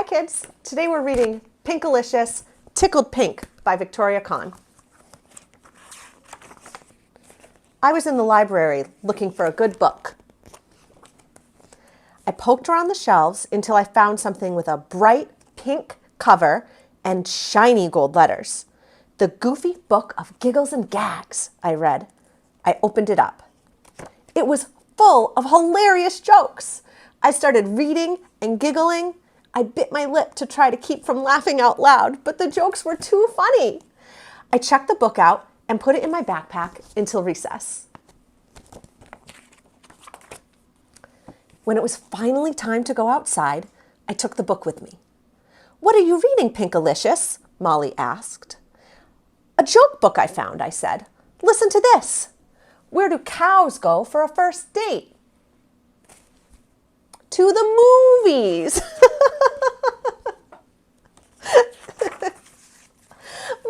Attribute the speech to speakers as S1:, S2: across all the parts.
S1: Hi kids, today we're reading Pinkalocious, Tickled Pink by Victoria Karr. I was in the library looking for a good book. I poked around the shelves until I found something with a bright pink cover and shiny gold letters. The Goofy Book of Giggles and Gags, I read. I opened it up. It was full of hilarious jokes. I started reading and giggling. I bit my lip to try to keep from laughing out loud, but the jokes were too funny. I checked the book out and put it in my backpack until recess. When it was finally time to go outside, I took the book with me. "What are you reading, Pinkalocious?" Molly asked. "A joke book I found," I said. "Listen to this. Where do cows go for a first date?" "To the movies."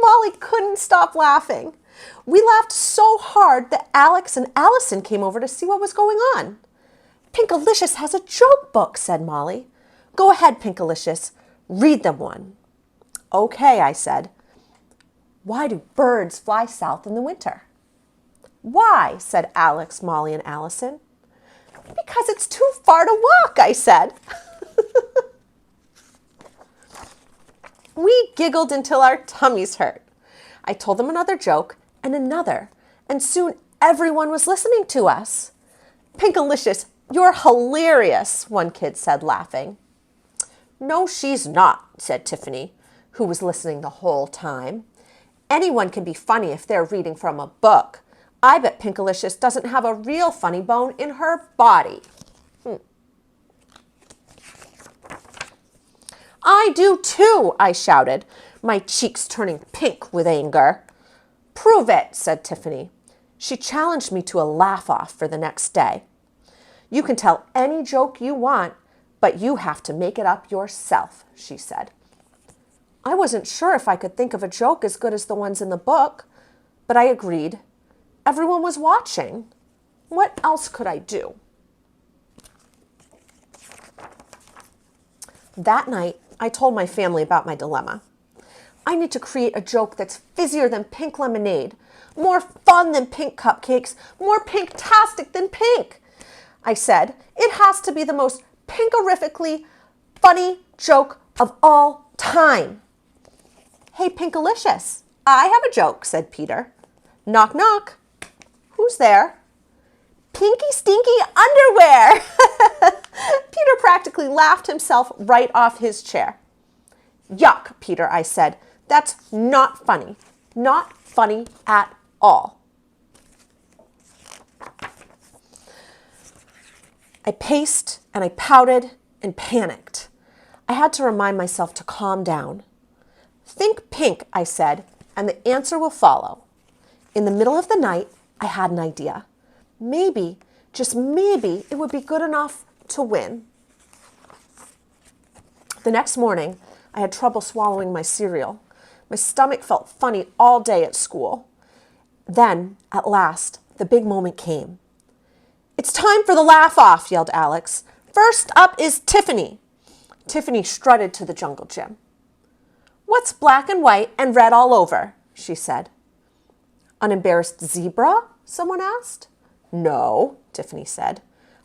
S1: Molly couldn't stop laughing. We laughed so hard that Alex and Allison came over to see what was going on. "Pinkalocious has a joke book," said Molly. "Go ahead, Pinkalocious. Read them one." "Okay," I said. "Why do birds fly south in the winter?" "Why?" said Alex, Molly, and Allison. "Because it's too far to walk," I said. We giggled until our tummies hurt. I told them another joke and another, and soon everyone was listening to us. "Pinkalocious, you're hilarious," one kid said, laughing. "No, she's not," said Tiffany, who was listening the whole time. "Anyone can be funny if they're reading from a book. I bet Pinkalocious doesn't have a real funny bone in her body." "I do too," I shouted, my cheeks turning pink with anger. "Prove it," said Tiffany. She challenged me to a laugh-off for the next day. "You can tell any joke you want, but you have to make it up yourself," she said. I wasn't sure if I could think of a joke as good as the ones in the book, but I agreed. Everyone was watching. What else could I do? That night, I told my family about my dilemma. I need to create a joke that's fizzier than pink lemonade, more fun than pink cupcakes, more pink-tastic than pink. I said, it has to be the most pinkerifically funny joke of all time. "Hey, Pinkalocious, I have a joke," said Peter. "Knock, knock. Who's there?" "Pinky Stinky Underwear." Peter practically laughed himself right off his chair. "Yuck, Peter," I said. "That's not funny. Not funny at all." I paced and I pouted and panicked. I had to remind myself to calm down. "Think pink," I said, "and the answer will follow." In the middle of the night, I had an idea. Maybe, just maybe, it would be good enough to win. The next morning, I had trouble swallowing my cereal. My stomach felt funny all day at school. Then, at last, the big moment came. "It's time for the laugh-off," yelled Alex. "First up is Tiffany." Tiffany strutted to the jungle gym. "What's black and white and red all over?" she said. "An embarrassed zebra?" someone asked. "No," Tiffany said.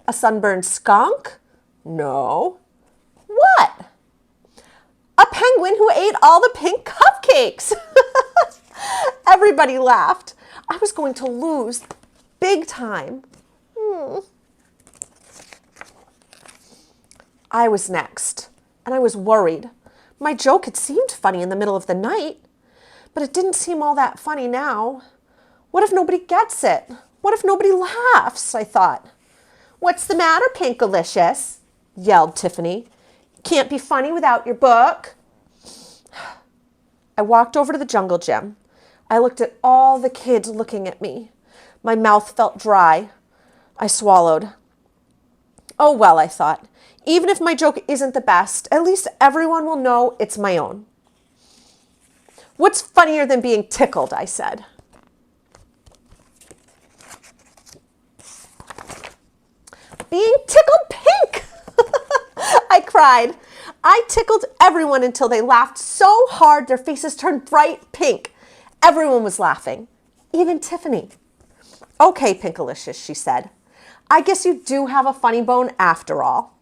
S1: "A sunburned skunk?" "No." "What?" "A penguin who ate all the pink cupcakes." Everybody laughed. I was going to lose big time. I was next, and I was worried. My joke had seemed funny in the middle of the night, but it didn't seem all that funny now. What if nobody gets it? What if nobody laughs? I thought. "What's the matter, Pinkalocious?" yelled Tiffany. "Can't be funny without your book." I walked over to the jungle gym. I looked at all the kids looking at me. My mouth felt dry. I swallowed. Oh well, I thought. Even if my joke isn't the best, at least everyone will know it's my own. "What's funnier than being tickled?" I said. "Being tickled pink," I cried. I tickled everyone until they laughed so hard their faces turned bright pink. Everyone was laughing, even Tiffany. Okay, Pinkalicious, she said. I guess you do have a funny bone after all.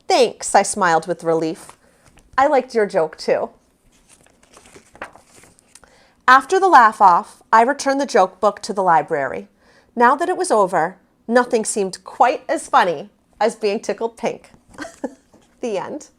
S1: Thanks, I smiled with relief. I liked your joke too. After the laugh-off, I returned the joke book to the library. Now that it was over, nothing seemed quite as funny as being tickled pink. The end.